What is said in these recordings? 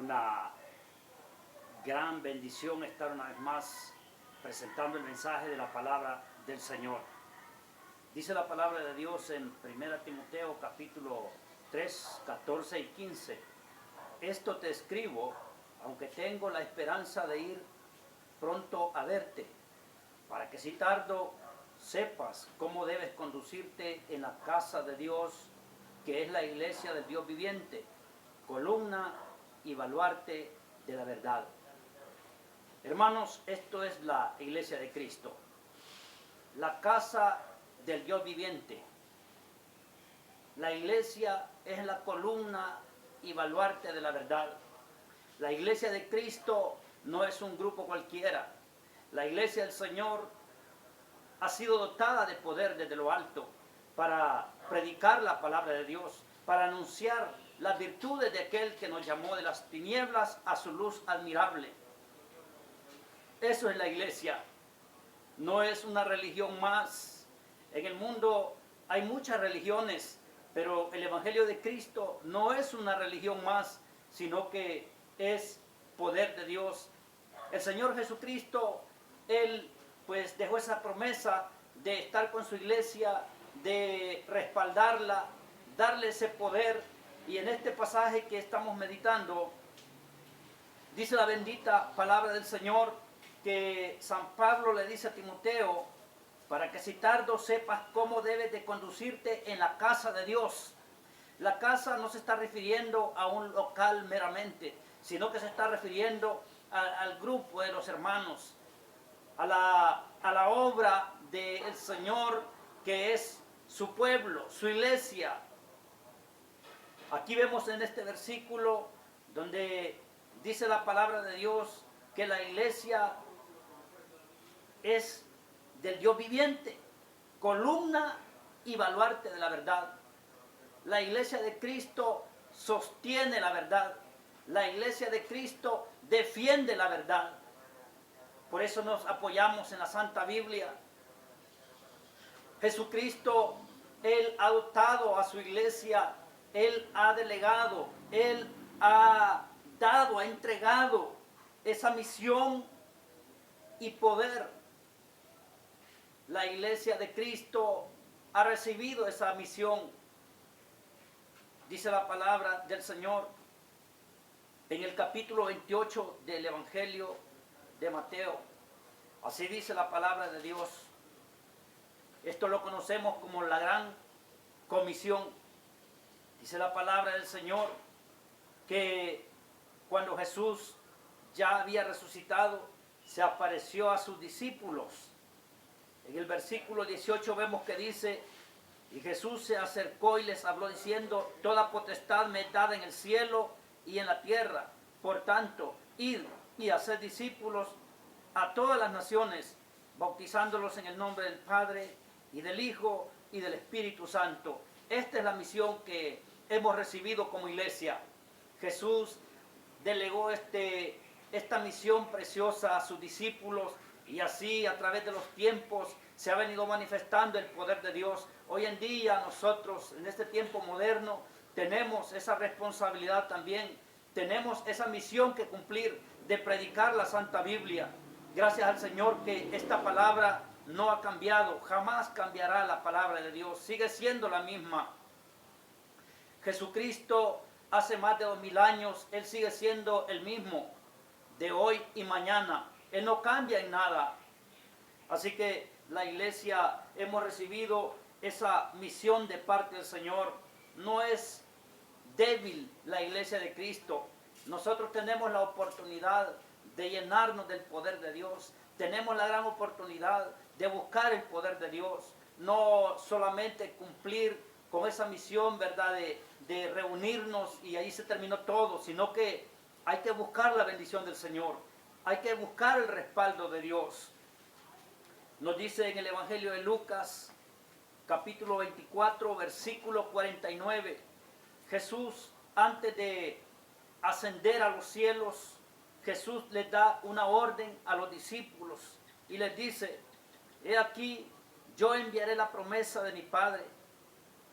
una gran bendición estar una vez más presentando el mensaje de la palabra del Señor. Dice la palabra de Dios en 1 Timoteo capítulo 3, 14 y 15. Esto te escribo, aunque tengo la esperanza de ir pronto a verte, para que si tardo sepas cómo debes conducirte en la casa de Dios, que es la iglesia del Dios viviente, columna y baluarte de la verdad. Hermanos, esto es la iglesia de Cristo, la casa del Dios viviente. La iglesia es la columna y baluarte de la verdad. La iglesia de Cristo no es un grupo cualquiera. La iglesia del Señor ha sido dotada de poder desde lo alto para predicar la palabra de Dios, para anunciar las virtudes de aquel que nos llamó de las tinieblas a su luz admirable. Eso es la iglesia. No es una religión más. En el mundo hay muchas religiones, pero el Evangelio de Cristo no es una religión más, sino que es poder de Dios. El Señor Jesucristo, Él pues dejó esa promesa de estar con su iglesia, de respaldarla, darle ese poder. Y en este pasaje que estamos meditando, dice la bendita palabra del Señor que San Pablo le dice a Timoteo, para que si tardo sepas cómo debes de conducirte en la casa de Dios. La casa no se está refiriendo a un local meramente, sino que se está refiriendo al grupo de los hermanos, a la obra del Señor, que es su pueblo, su iglesia. Aquí vemos en este versículo donde dice la palabra de Dios que la iglesia es del Dios viviente, columna y baluarte de la verdad. La iglesia de Cristo sostiene la verdad. La iglesia de Cristo defiende la verdad. Por eso nos apoyamos en la Santa Biblia. Jesucristo, Él ha dotado a su iglesia, Él ha delegado, Él ha dado, ha entregado esa misión y poder. La iglesia de Cristo ha recibido esa misión. Dice la palabra del Señor en el capítulo 28 del Evangelio de Mateo. Así dice la palabra de Dios. Esto lo conocemos como la gran comisión. Dice la palabra del Señor que cuando Jesús ya había resucitado, se apareció a sus discípulos. En el versículo 18 vemos que dice, y Jesús se acercó y les habló diciendo, toda potestad me es dada en el cielo y en la tierra. Por tanto, id y haced discípulos a todas las naciones, bautizándolos en el nombre del Padre y del Hijo y del Espíritu Santo. Esta es la misión que hemos recibido como iglesia. Jesús delegó esta misión preciosa a sus discípulos, y así a través de los tiempos se ha venido manifestando el poder de Dios. Hoy en día nosotros, en este tiempo moderno, tenemos esa responsabilidad también. Tenemos esa misión que cumplir de predicar la Santa Biblia. Gracias al Señor que esta palabra no ha cambiado. Jamás cambiará la palabra de Dios. Sigue siendo la misma. Jesucristo hace más de 2000 años, Él sigue siendo el mismo de hoy y mañana. Él no cambia en nada. Así que la iglesia hemos recibido esa misión de parte del Señor. No es débil la iglesia de Cristo. Nosotros tenemos la oportunidad de llenarnos del poder de Dios. Tenemos la gran oportunidad de buscar el poder de Dios. No solamente cumplir con esa misión, ¿verdad?, de reunirnos y ahí se terminó todo, sino que hay que buscar la bendición del Señor. Hay que buscar el respaldo de Dios. Nos dice en el Evangelio de Lucas, capítulo 24, versículo 49, Jesús, antes de ascender a los cielos, Jesús les da una orden a los discípulos y les dice, he aquí, yo enviaré la promesa de mi Padre,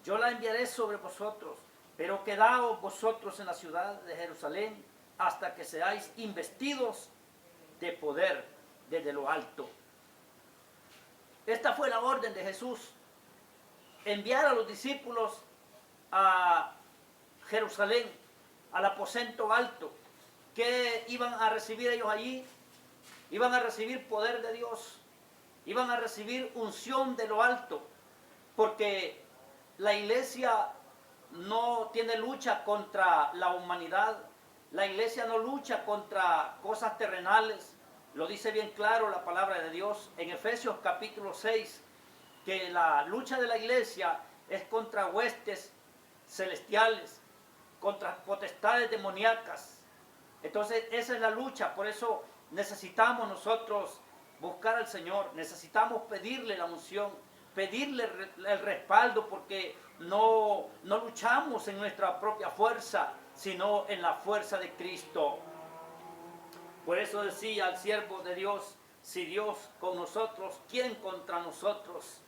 yo la enviaré sobre vosotros, pero quedaos vosotros en la ciudad de Jerusalén hasta que seáis investidos de poder desde lo alto. Esta fue la orden de Jesús, enviar a los discípulos a Jerusalén, al aposento alto. ¿Qué iban a recibir ellos allí? Iban a recibir poder de Dios, iban a recibir unción de lo alto, porque la iglesia no tiene lucha contra la humanidad, la iglesia no lucha contra cosas terrenales, lo dice bien claro la palabra de Dios en Efesios capítulo 6, que la lucha de la iglesia es contra huestes celestiales, contra potestades demoníacas. Entonces esa es la lucha, por eso necesitamos nosotros buscar al Señor, necesitamos pedirle la unción, pedirle el respaldo, porque no luchamos en nuestra propia fuerza, sino en la fuerza de Cristo. Por eso decía al siervo de Dios, si Dios con nosotros, ¿quién contra nosotros?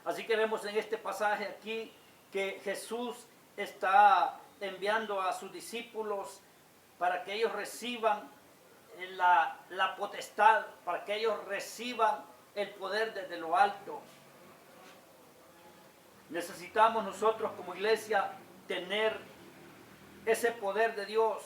Así que vemos en este pasaje aquí que Jesús está enviando a sus discípulos para que ellos reciban la potestad, para que ellos reciban el poder desde lo alto. Necesitamos nosotros como iglesia tener ese poder de Dios,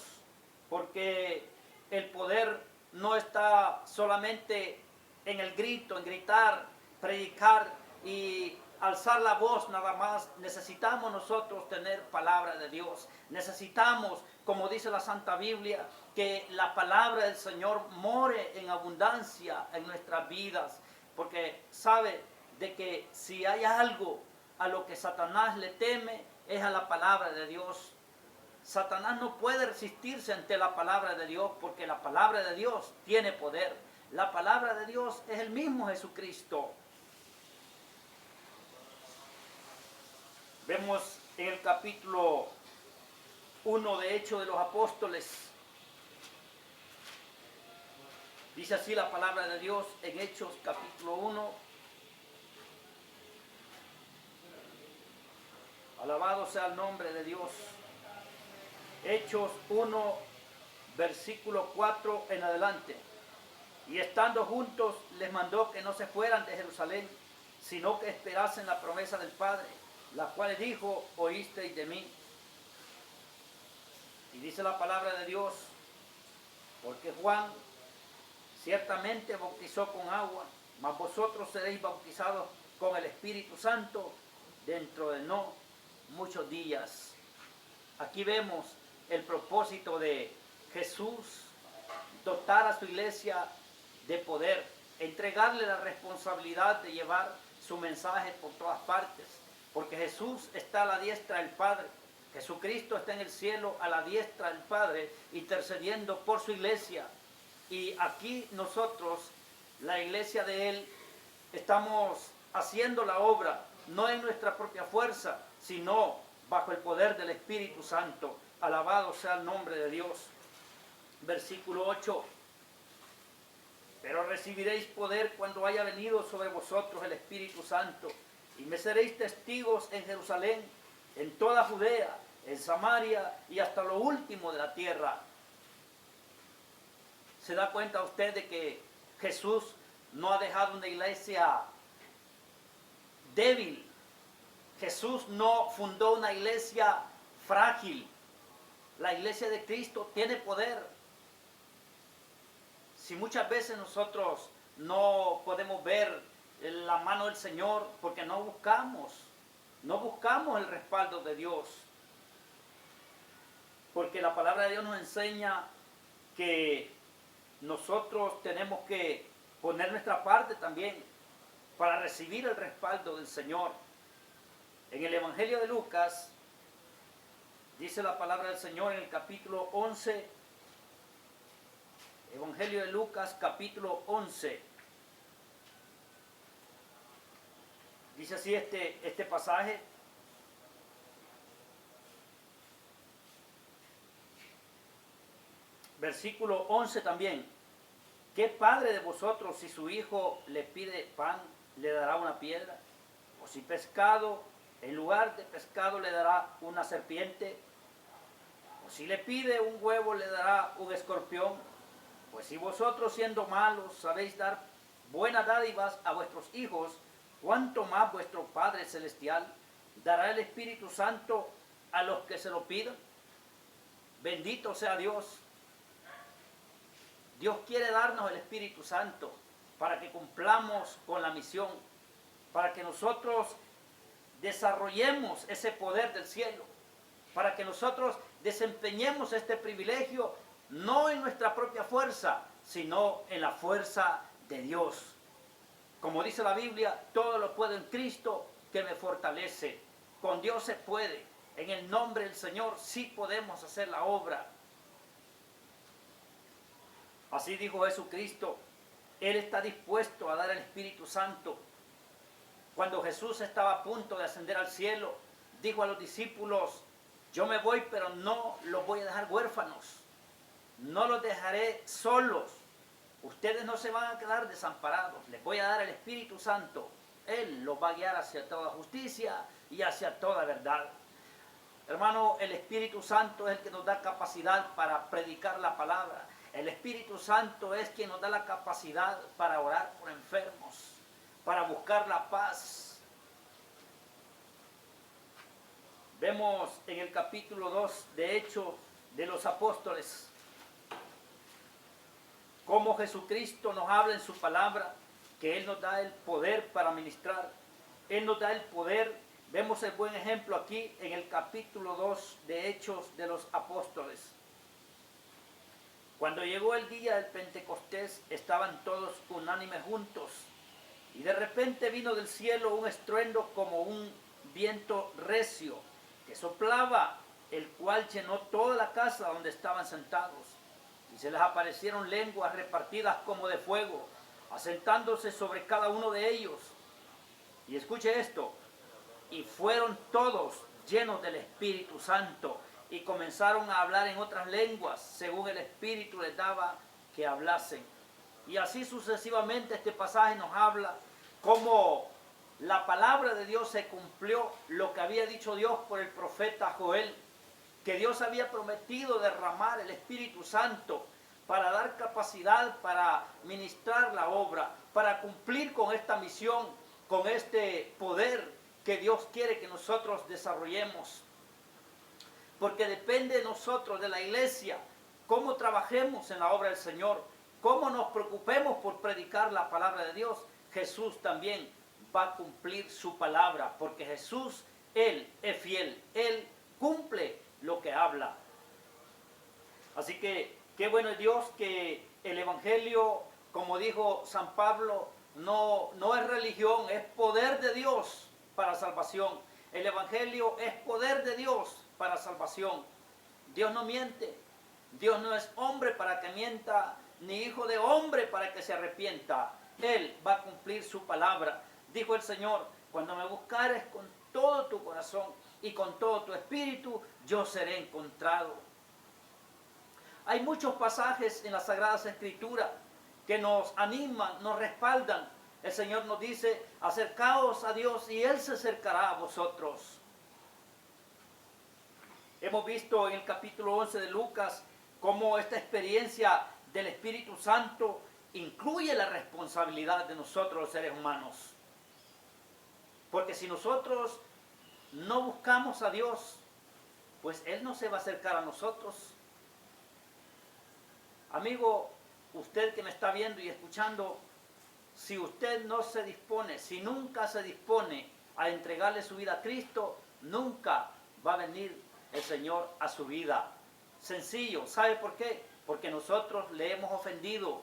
porque el poder no está solamente en el grito, en gritar, predicar y alzar la voz nada más. Necesitamos nosotros tener palabra de Dios. Necesitamos, como dice la Santa Biblia, que la palabra del Señor more en abundancia en nuestras vidas, porque sabe de que si hay algo a lo que Satanás le teme, es a la palabra de Dios. Satanás no puede resistirse ante la palabra de Dios, porque la palabra de Dios tiene poder. La palabra de Dios es el mismo Jesucristo. Vemos en el capítulo 1 de Hechos de los Apóstoles. Dice así la palabra de Dios en Hechos capítulo 1. Alabado sea el nombre de Dios. Hechos 1, versículo 4 en adelante. Y estando juntos les mandó que no se fueran de Jerusalén, sino que esperasen la promesa del Padre, la cual dijo, oísteis de mí. Y dice la palabra de Dios, porque Juan ciertamente bautizó con agua, mas vosotros seréis bautizados con el Espíritu Santo dentro de no muchos días. Aquí vemos el propósito de Jesús, dotar a su iglesia de poder, entregarle la responsabilidad de llevar su mensaje por todas partes, porque Jesús está a la diestra del Padre. Jesucristo está en el cielo a la diestra del Padre, intercediendo por su iglesia. Y aquí nosotros, la iglesia de Él, estamos haciendo la obra, no en nuestra propia fuerza, sino bajo el poder del Espíritu Santo. Alabado sea el nombre de Dios. Versículo 8. Pero recibiréis poder cuando haya venido sobre vosotros el Espíritu Santo, y me seréis testigos en Jerusalén, en toda Judea, en Samaria y hasta lo último de la tierra. ¿Se da cuenta usted de que Jesús no ha dejado una iglesia débil? Jesús no fundó una iglesia frágil. La iglesia de Cristo tiene poder. Si muchas veces nosotros no podemos ver la mano del Señor porque no buscamos el respaldo de Dios. Porque la palabra de Dios nos enseña que nosotros tenemos que poner nuestra parte también para recibir el respaldo del Señor. En el Evangelio de Lucas, dice la palabra del Señor en el capítulo 11, Evangelio de Lucas, capítulo 11. Dice así este pasaje. Versículo 11 también. ¿Qué padre de vosotros, si su hijo le pide pan, le dará una piedra? O si pescado, en lugar de pescado le dará una serpiente. si le pide un huevo le dará un escorpión? Pues si vosotros siendo malos sabéis dar buenas dádivas a vuestros hijos, ¿cuánto más vuestro Padre Celestial dará el Espíritu Santo a los que se lo pidan? Bendito sea Dios. Dios quiere darnos el Espíritu Santo para que cumplamos con la misión, para que nosotros desarrollemos ese poder del cielo, para que nosotros desempeñemos este privilegio no en nuestra propia fuerza, sino en la fuerza de Dios. Como dice la Biblia, todo lo puedo en Cristo que me fortalece. Con Dios se puede. En el nombre del Señor sí podemos hacer la obra. Así dijo Jesucristo. Él está dispuesto a dar el Espíritu Santo. Cuando Jesús estaba a punto de ascender al cielo, dijo a los discípulos: yo me voy, pero no los voy a dejar huérfanos. No los dejaré solos. Ustedes no se van a quedar desamparados. Les voy a dar el Espíritu Santo. Él los va a guiar hacia toda justicia y hacia toda verdad. Hermano, el Espíritu Santo es el que nos da capacidad para predicar la palabra. El Espíritu Santo es quien nos da la capacidad para orar por enfermos, para buscar la paz. Vemos en el capítulo 2 de Hechos de los Apóstoles cómo Jesucristo nos habla en su palabra, que Él nos da el poder para ministrar. Él nos da el poder. Vemos el buen ejemplo aquí en el capítulo 2 de Hechos de los Apóstoles. Cuando llegó el día del Pentecostés, estaban todos unánimes juntos. Y de repente vino del cielo un estruendo como un viento recio, que soplaba, el cual llenó toda la casa donde estaban sentados. Y se les aparecieron lenguas repartidas como de fuego, asentándose sobre cada uno de ellos. Y escuche esto: y fueron todos llenos del Espíritu Santo, y comenzaron a hablar en otras lenguas, según el Espíritu les daba que hablasen. Y así sucesivamente este pasaje nos habla cómo la palabra de Dios se cumplió, lo que había dicho Dios por el profeta Joel, que Dios había prometido derramar el Espíritu Santo para dar capacidad para ministrar la obra, para cumplir con esta misión, con este poder que Dios quiere que nosotros desarrollemos. Porque depende de nosotros, de la iglesia, cómo trabajemos en la obra del Señor, cómo nos preocupemos por predicar la palabra de Dios. Jesús también va a cumplir su palabra, porque Jesús, Él es fiel, Él cumple lo que habla. Así que qué bueno es Dios que el Evangelio, como dijo San Pablo, no es religión, es poder de Dios para salvación. El Evangelio es poder de Dios para salvación. Dios no miente. Dios no es hombre para que mienta, ni hijo de hombre para que se arrepienta. Él va a cumplir su palabra. Dijo el Señor: cuando me buscares con todo tu corazón y con todo tu espíritu, yo seré encontrado. Hay muchos pasajes en las Sagradas Escrituras que nos animan, nos respaldan. El Señor nos dice: acercaos a Dios y Él se acercará a vosotros. Hemos visto en el capítulo 11 de Lucas cómo esta experiencia del Espíritu Santo incluye la responsabilidad de nosotros los seres humanos. Porque si nosotros no buscamos a Dios, pues Él no se va a acercar a nosotros. Amigo, usted que me está viendo y escuchando, si usted no se dispone, si nunca se dispone a entregarle su vida a Cristo, nunca va a venir el Señor a su vida. Sencillo. ¿Sabe por qué? Porque nosotros le hemos ofendido.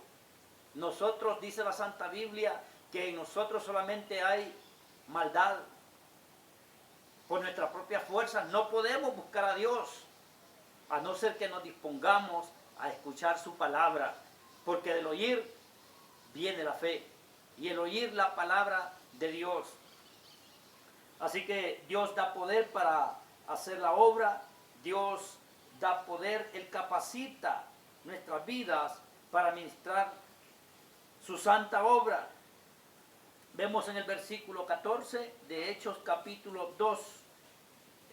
Nosotros, dice la Santa Biblia, que en nosotros solamente hay maldad. Por nuestras propias fuerzas no podemos buscar a Dios, a no ser que nos dispongamos a escuchar su palabra. Porque del oír viene la fe, y el oír la palabra de Dios. Así que Dios da poder para hacer la obra. Dios da poder, Él capacita nuestras vidas para ministrar su santa obra. Vemos en el versículo 14 de Hechos capítulo 2.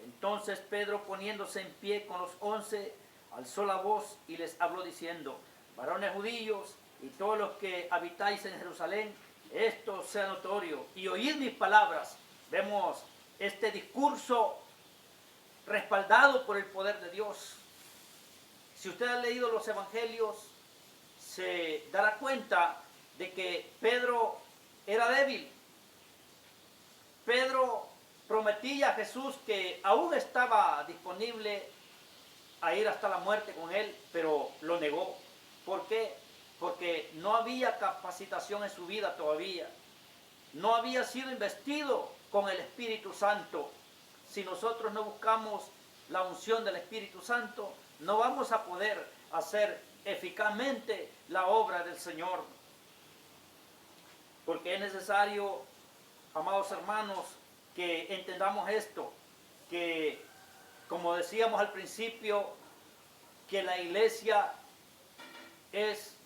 Entonces Pedro, poniéndose en pie con los 11, alzó la voz y les habló diciendo: varones judíos y todos los que habitáis en Jerusalén, esto sea notorio y oíd mis palabras. Vemos este discurso respaldado por el poder de Dios. Si usted ha leído los evangelios, se dará cuenta de que Pedro era débil. Pedro prometía a Jesús que aún estaba disponible a ir hasta la muerte con él, pero lo negó. ¿Por qué? Porque no había capacitación en su vida todavía. No había sido investido con el Espíritu Santo. Si nosotros no buscamos la unción del Espíritu Santo, no vamos a poder hacer eficazmente la obra del Señor. Porque es necesario, amados hermanos, que entendamos esto, que como decíamos al principio, que la iglesia es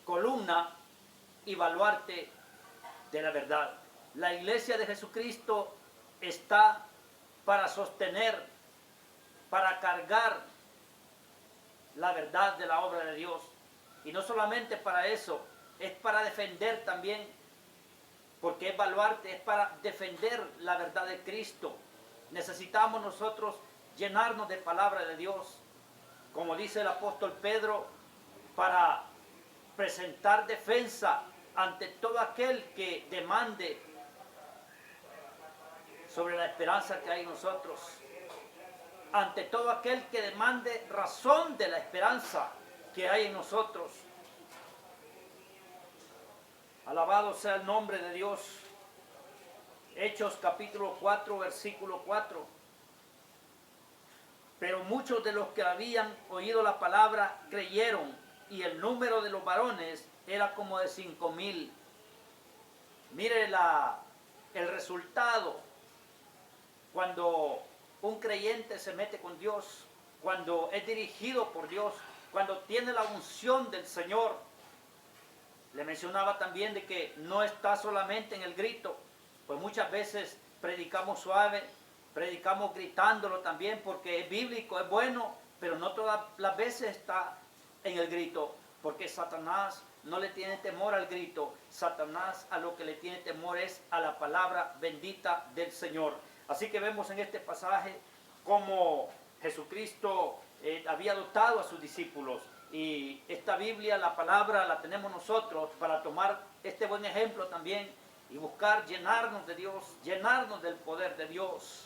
columna y baluarte de la verdad. La iglesia de Jesucristo está para sostener, para cargar la verdad de la obra de Dios. Y no solamente para eso, es para defender también, porque es baluarte, es para defender la verdad de Cristo. Necesitamos nosotros llenarnos de palabra de Dios, como dice el apóstol Pedro, para presentar defensa ante todo aquel que demande sobre la esperanza que hay en nosotros, ante todo aquel que demande razón de la esperanza que hay en nosotros. Alabado sea el nombre de Dios. Hechos capítulo 4, versículo 4. Pero muchos de los que habían oído la palabra creyeron, y el número de los varones era como de 5,000. Mire el resultado cuando un creyente se mete con Dios, cuando es dirigido por Dios, cuando tiene la unción del Señor. Le mencionaba también de que no está solamente en el grito, pues muchas veces predicamos suave, predicamos gritándolo también porque es bíblico, es bueno, pero no todas las veces está en el grito, porque Satanás no le tiene temor al grito. Satanás a lo que le tiene temor es a la palabra bendita del Señor. Así que vemos en este pasaje cómo Jesucristo había dotado a sus discípulos, y esta Biblia, la palabra, la tenemos nosotros para tomar este buen ejemplo también y buscar llenarnos de Dios, llenarnos del poder de Dios.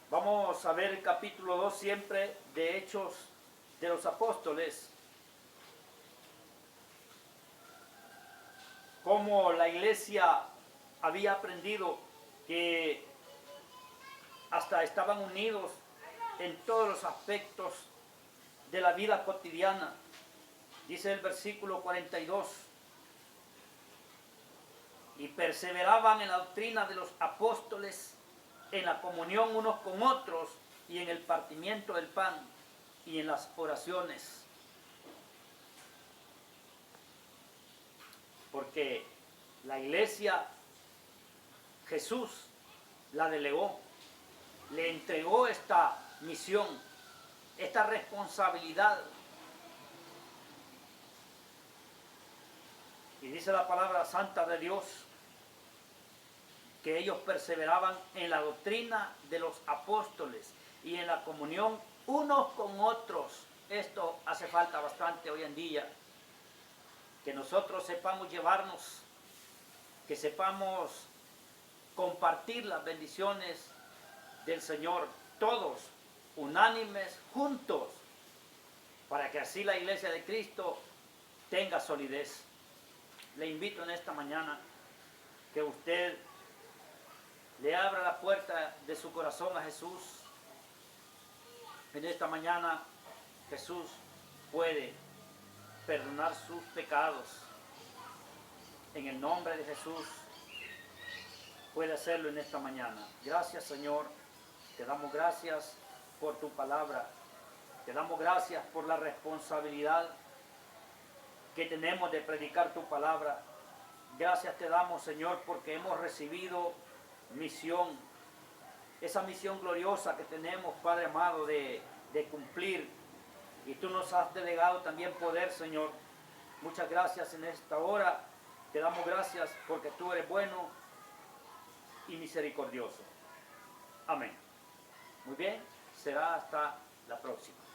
Vamos a ver el capítulo 2 siempre de Hechos de los Apóstoles. Cómo la iglesia había aprendido que hasta estaban unidos en todos los aspectos de la vida cotidiana. Dice el versículo 42. Y perseveraban en la doctrina de los apóstoles, en la comunión unos con otros, y en el partimiento del pan, y en las oraciones. Porque la iglesia, Jesús la delegó, le entregó esta misión, esta responsabilidad. Y dice la palabra santa de Dios que ellos perseveraban en la doctrina de los apóstoles y en la comunión unos con otros. Esto hace falta bastante hoy en día, que nosotros sepamos llevarnos, que sepamos compartir las bendiciones del Señor, todos unánimes, juntos, para que así la iglesia de Cristo tenga solidez. Le invito en esta mañana que usted le abra la puerta de su corazón a Jesús. En esta mañana Jesús puede perdonar sus pecados. En el nombre de Jesús puede hacerlo en esta mañana. Gracias, Señor. Te damos gracias por tu palabra. Te damos gracias por la responsabilidad que tenemos de predicar tu palabra. Gracias te damos, Señor, porque hemos recibido misión. esa misión gloriosa que tenemos, Padre amado, de cumplir. Y tú nos has delegado también poder, Señor. Muchas gracias en esta hora. Te damos gracias porque tú eres bueno y misericordioso. Amén. Muy bien, será hasta la próxima.